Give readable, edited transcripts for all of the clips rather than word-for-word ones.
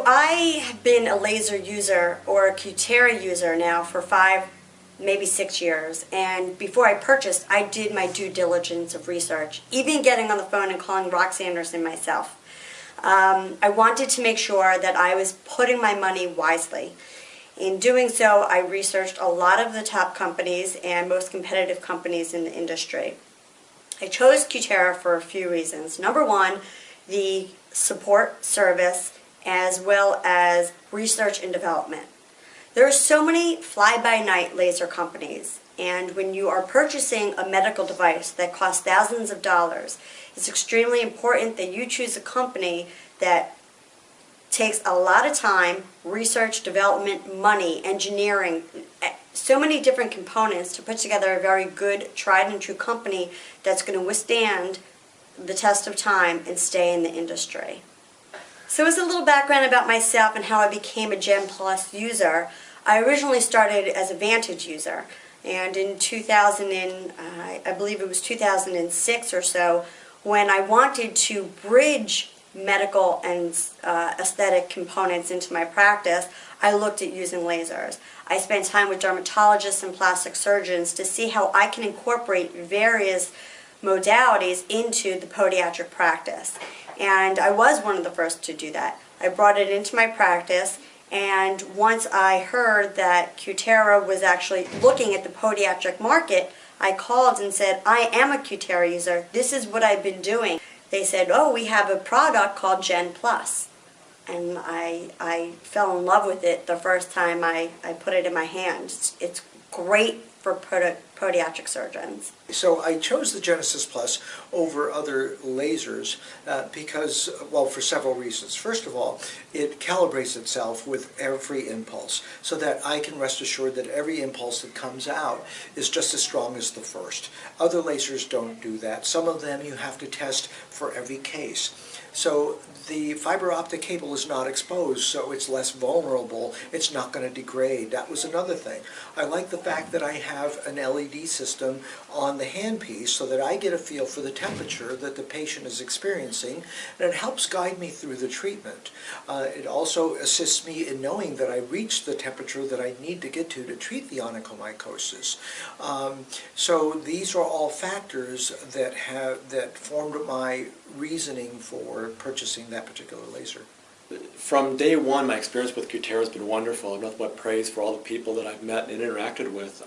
I have been a laser user or a Cutera user now for 5, maybe 6 years, and before I purchased, I did my due diligence of research, even getting on the phone and calling Roxanne Anderson myself. I wanted to make sure that I was putting my money wisely. In doing so, I researched a lot of the top companies and most competitive companies in the industry. I chose Cutera for a few reasons. Number one, the support service as well as research and development. There are so many fly-by-night laser companies, and when you are purchasing a medical device that costs thousands of dollars, it's extremely important that you choose a company that takes a lot of time, research, development, money, engineering, so many different components to put together a very good, tried and true company that's going to withstand the test of time and stay in the industry. So as a little background about myself and how I became a GenesisPlus user, I originally started as a Vantage user, and in I believe it was 2006 or so, when I wanted to bridge medical and aesthetic components into my practice, I looked at using lasers. I spent time with dermatologists and plastic surgeons to see how I can incorporate various modalities into the podiatric practice. And I was one of the first to do that. I brought it into my practice, and once I heard that Cutera was actually looking at the podiatric market, I called and said, I am a Cutera user. This is what I've been doing. They said, oh, we have a product called GenesisPlus. And I fell in love with it the first time I put it in my hand. It's great for podiatric surgeons. So I chose the GenesisPlus over other lasers because, well, for several reasons. First of all, it calibrates itself with every impulse so that I can rest assured that every impulse that comes out is just as strong as the first. Other lasers don't do that. Some of them you have to test for every case. So the fiber optic cable is not exposed, so it's less vulnerable. It's not going to degrade. That was another thing. I like the fact that I have an LED system on the handpiece so that I get a feel for the temperature that the patient is experiencing, and it helps guide me through the treatment. It also assists me in knowing that I reached the temperature that I need to get to treat the onychomycosis. So these are all factors that formed my reasoning for purchasing that particular laser. From day one, my experience with Cutera has been wonderful. I've nothing but praise for all the people that I've met and interacted with,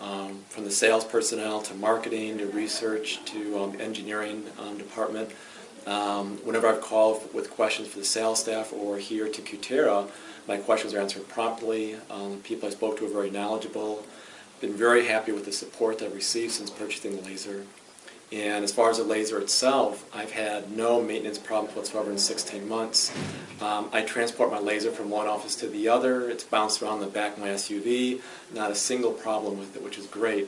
from the sales personnel to marketing to research to engineering department. Whenever I've called with questions for the sales staff or here to Cutera, my questions are answered promptly. The people I spoke to are very knowledgeable. Been very happy with the support I've received since purchasing the laser. And as far as the laser itself, I've had no maintenance problems whatsoever in 16 months. I transport my laser from one office to the other. It's bounced around the back of my SUV. Not a single problem with it, which is great.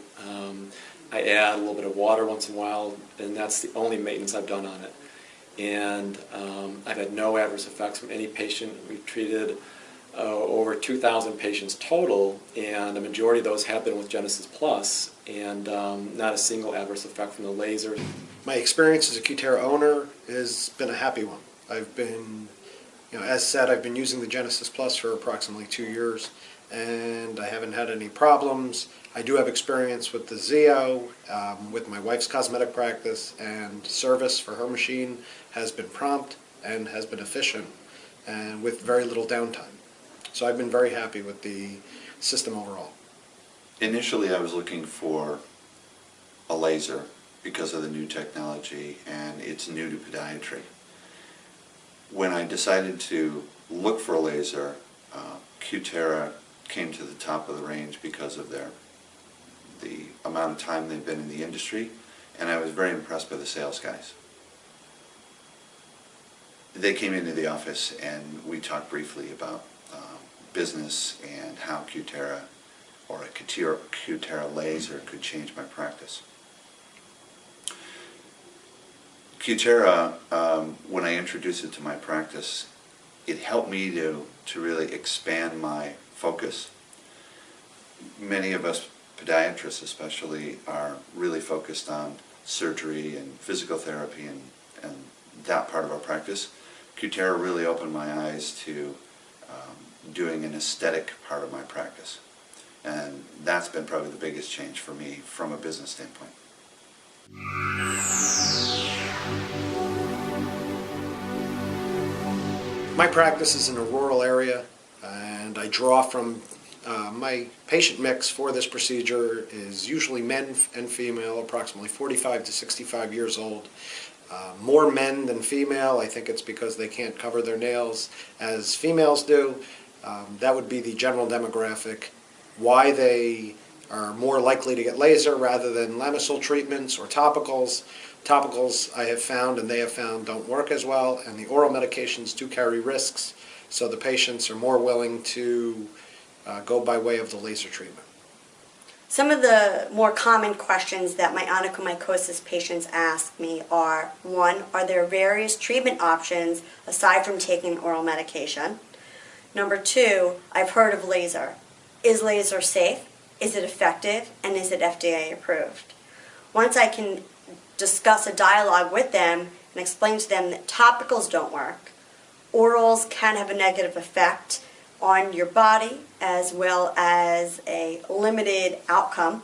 I add a little bit of water once in a while, and that's the only maintenance I've done on it. And I've had no adverse effects from any patient. We've treated over 2,000 patients total, and a majority of those have been with GenesisPlus, and not a single adverse effect from the laser. My experience as a Cutera owner has been a happy one. I've been, as said, I've been using the GenesisPlus for approximately 2 years, and I haven't had any problems. I do have experience with the Zeo, with my wife's cosmetic practice, and service for her machine has been prompt and has been efficient, and with very little downtime. So I've been very happy with the system overall. Initially I was looking for a laser because of the new technology, and it's new to podiatry. When I decided to look for a laser, Cutera came to the top of the range because of the amount of time they've been in the industry, and I was very impressed by the sales guys. They came into the office and we talked briefly about business and how Cutera or a Cutera laser could change my practice. Cutera, when I introduced it to my practice, it helped me to really expand my focus. Many of us podiatrists especially are really focused on surgery and physical therapy and that part of our practice. Cutera really opened my eyes to doing an aesthetic part of my practice. And that's been probably the biggest change for me from a business standpoint. My practice is in a rural area, and I draw from my patient mix for this procedure is usually men and female, approximately 45 to 65 years old. More men than female. I think it's because they can't cover their nails as females do. That would be the general demographic. Why they are more likely to get laser rather than Lamisil treatments or topicals. Topicals, I have found, and they have found, don't work as well, and the oral medications do carry risks, so the patients are more willing to go by way of the laser treatment. Some of the more common questions that my onychomycosis patients ask me are, one, are there various treatment options aside from taking oral medication? Number two, I've heard of laser. Is laser safe? Is it effective? And is it FDA approved? Once I can discuss a dialogue with them and explain to them that topicals don't work, orals can have a negative effect on your body as well as a limited outcome,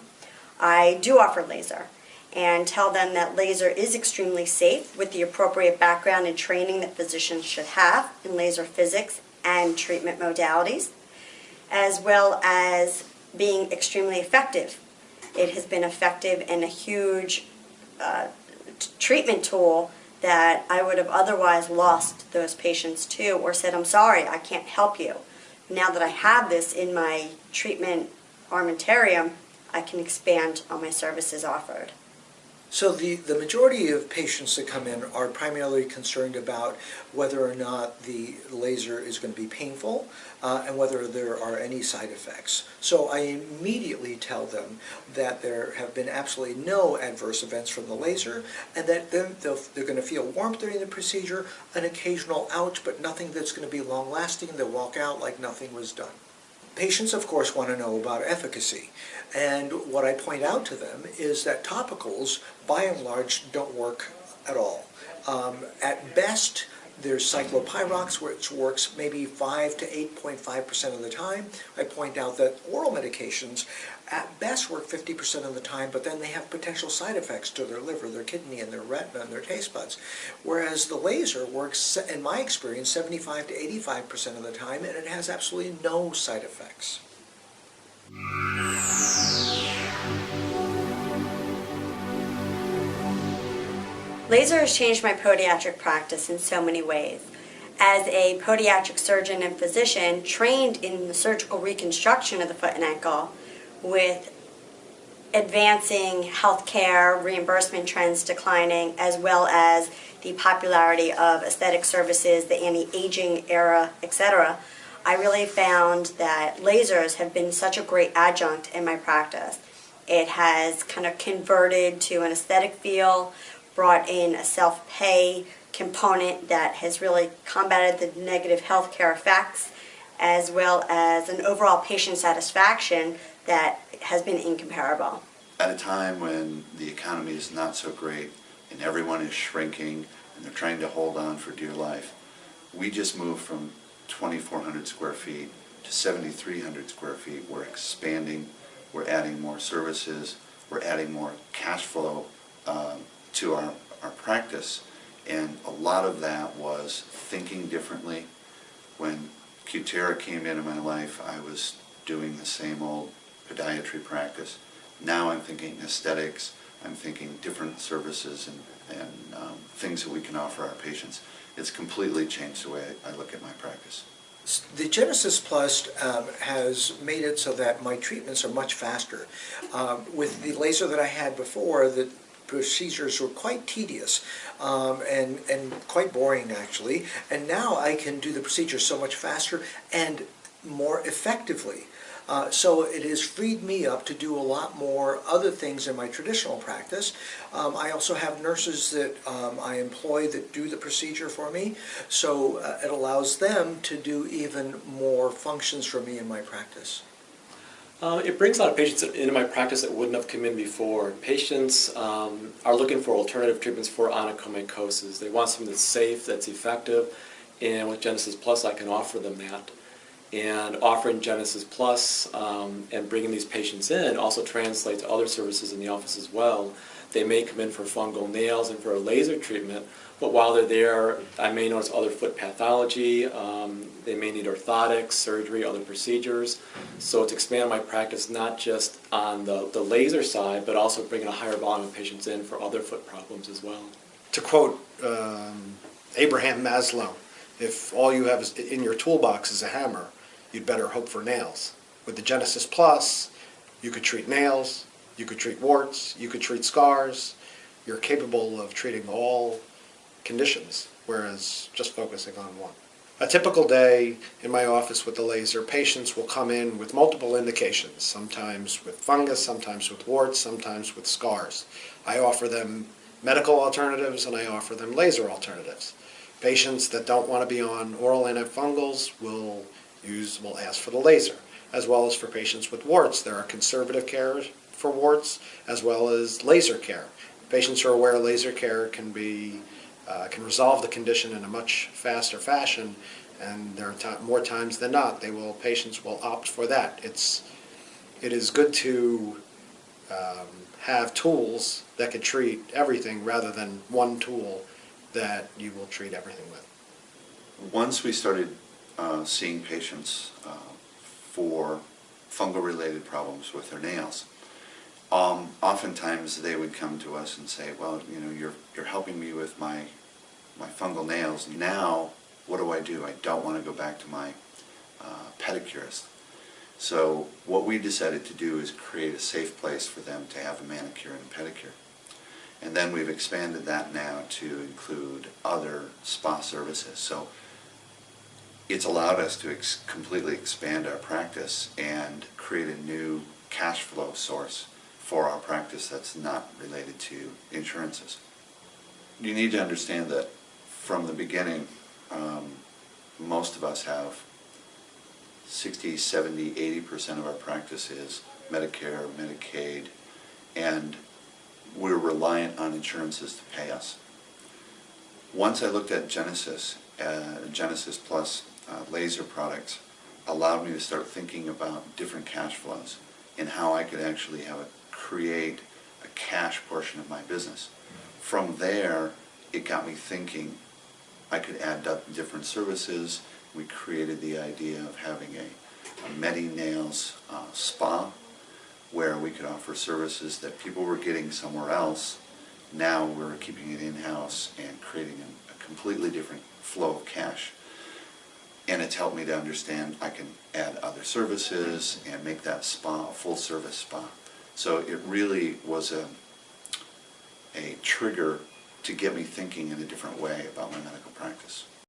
I do offer laser and tell them that laser is extremely safe with the appropriate background and training that physicians should have in laser physics and treatment modalities, as well as being extremely effective. It has been effective and a huge treatment tool that I would have otherwise lost those patients to or said, I'm sorry, I can't help you. Now that I have this in my treatment armamentarium, I can expand on my services offered. So the majority of patients that come in are primarily concerned about whether or not the laser is going to be painful and whether there are any side effects. So I immediately tell them that there have been absolutely no adverse events from the laser and that they're going to feel warmth during the procedure, an occasional ouch, but nothing that's going to be long-lasting. They'll walk out like nothing was done. Patients, of course, want to know about efficacy. And what I point out to them is that topicals, by and large, don't work at all. At best, there's cyclopyrox, which works maybe 5 to 8.5% of the time. I point out that oral medications at best work 50% of the time, but then they have potential side effects to their liver, their kidney, and their retina, and their taste buds. Whereas the laser works, in my experience, 75 to 85% of the time, and it has absolutely no side effects. Laser has changed my podiatric practice in so many ways. As a podiatric surgeon and physician trained in the surgical reconstruction of the foot and ankle, with advancing healthcare reimbursement trends declining, as well as the popularity of aesthetic services, the anti-aging era, etc., I really found that lasers have been such a great adjunct in my practice. It has kind of converted to an aesthetic feel, brought in a self-pay component that has really combated the negative healthcare effects, as well as an overall patient satisfaction that has been incomparable. At a time when the economy is not so great and everyone is shrinking and they're trying to hold on for dear life, we just moved from 2,400 square feet to 7,300 square feet. We're expanding, we're adding more services, we're adding more cash flow to our practice, and a lot of that was thinking differently. When Cutera came into my life, I was doing the same old podiatry practice. Now I'm thinking aesthetics, I'm thinking different services and things that we can offer our patients. It's completely changed the way I look at my practice. The GenesisPlus has made it so that my treatments are much faster. With the laser that I had before, the procedures were quite tedious and quite boring, actually. And now I can do the procedure so much faster and more effectively. So it has freed me up to do a lot more other things in my traditional practice. I also have nurses that I employ that do the procedure for me, so it allows them to do even more functions for me in my practice. It brings a lot of patients into my practice that wouldn't have come in before. Patients are looking for alternative treatments for onychomycosis. They want something that's safe, that's effective, and with GenesisPlus I can offer them that. And offering GenesisPlus and bringing these patients in also translates to other services in the office as well. They may come in for fungal nails and for a laser treatment, but while they're there, I may notice other foot pathology. They may need orthotics, surgery, other procedures. So it's expanded my practice not just on the laser side, but also bringing a higher volume of patients in for other foot problems as well. To quote Abraham Maslow, if all you have in your toolbox is a hammer, you'd better hope for nails. With the GenesisPlus, you could treat nails, you could treat warts, you could treat scars. You're capable of treating all conditions, whereas just focusing on one. A typical day in my office with the laser, patients will come in with multiple indications, sometimes with fungus, sometimes with warts, sometimes with scars. I offer them medical alternatives and I offer them laser alternatives. Patients that don't want to be on oral antifungals will ask for the laser, as well as for patients with warts. There are conservative care for warts as well as laser care. Patients are aware laser care can resolve the condition in a much faster fashion, and there are more times than not patients will opt for that. It is good to have tools that could treat everything rather than one tool that you will treat everything with. Once we started seeing patients for fungal-related problems with their nails, oftentimes they would come to us and say, well, you know, you're helping me with my fungal nails. Now, what do? I don't want to go back to my pedicurist. So what we decided to do is create a safe place for them to have a manicure and a pedicure. And then we've expanded that now to include other spa services. So it's allowed us to completely expand our practice and create a new cash flow source for our practice that's not related to insurances. You need to understand that from the beginning, most of us have 60, 70, 80% of our practice is Medicare, Medicaid, and we're reliant on insurances to pay us. Once I looked at GenesisPlus laser products, allowed me to start thinking about different cash flows and how I could actually create a cash portion of my business. From there, it got me thinking I could add up different services. We created the idea of having a Medi-Nails spa, where we could offer services that people were getting somewhere else. Now we're keeping it in-house and creating a completely different flow of cash. And it's helped me to understand I can add other services and make that spa a full-service spa. So it really was a trigger to get me thinking in a different way about my medical practice.